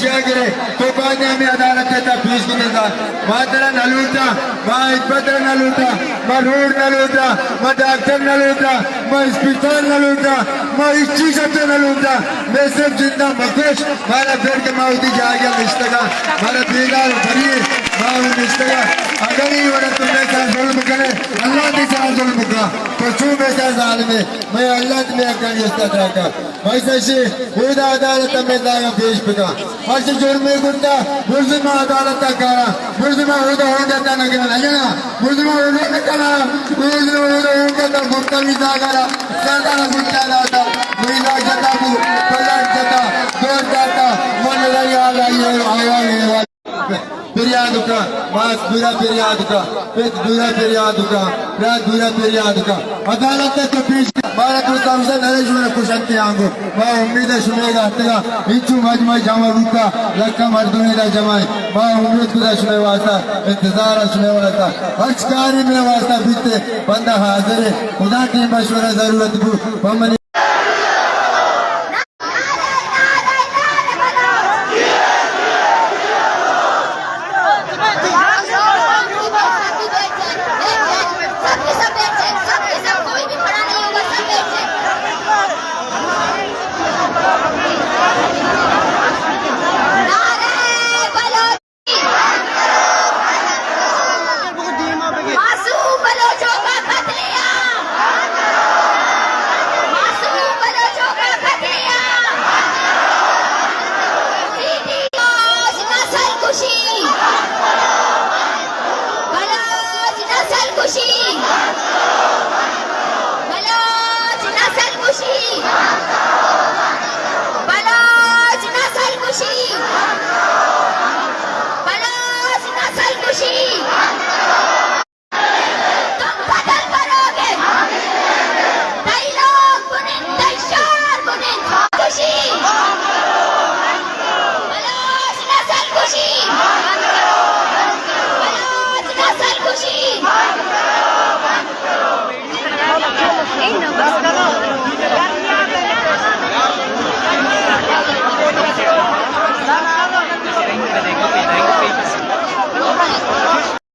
क्या करे तो बाद में हमें अदालत देता फीस की निजात माँ तेरा न लूटा माँ इस्पतर न लूटा माँ रोड न लूटा माँ डॉक्टर न लूटा माँ अस्पताल न लूटा माँ इस चीज से न लूटा मैं सिर्फ जिंदा मकुश मारा फिर के माँ उदी जागे मिश्तगा मारा बेगार भरिए माँ मिश्तगा अगर ही वरना तुमने साथ जुल्म करे अल्लाह ने साथ जुल्म करा तो चू में साथ जालिम मैं अल्लाह ने अकल यस्ता का वैसे से खुदा अदालत में दागा पेश पिका हर से जुर्म में गुंडा मुल्जिम अदालत का मुल्जिम खुदा हो जाता ना क्या नहीं ना मुल्जिम खुदा ने कहा मुल्जिम खुदा हो जाता गुप्ता भी दागा सादा ना गुंडा लाता महिला जता को पलट जता दूर जाता मन लगी आ रही है फिरियादुका मास दूरा फिरियादुका पेट दूरा फिरियादुका रात दूरा फिरियादुका अदालत तो पेश मारा तो तमसे नरेश में कुशंती आंगो मां उम्मीद है सुनेगा हटेगा इंचू मजमा जामा रुका लक्का मर्दों दा जमाए मां उम्मीद खुदा सुने वास्ता इंतजार सुने वास्ता हर कारी में वास्ता बीते बंदा हाजिर है खुदा की मशवरा जरूरत को